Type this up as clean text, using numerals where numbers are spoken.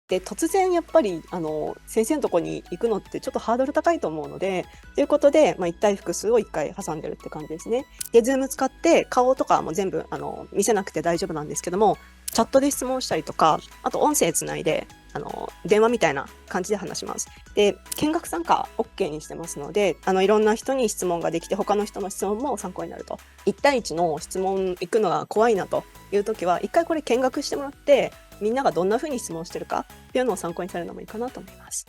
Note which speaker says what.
Speaker 1: で、突然やっぱり先生のとこに行くのってちょっとハードル高いと思うので、ということで、1対複数を1回挟んでるって感じですね。で、Zoom 使って顔とかも全部見せなくて大丈夫なんですけども、チャットで質問したりとか、あと音声つないで電話みたいな感じで話します。で、見学参加 OK にしてますので、いろんな人に質問ができて、他の人の質問も参考になると。1対1の質問行くのが怖いなという時は、一回これ見学してもらって、みんながどんな風に質問してるかっていうのを参考にされるのもいいかなと思います。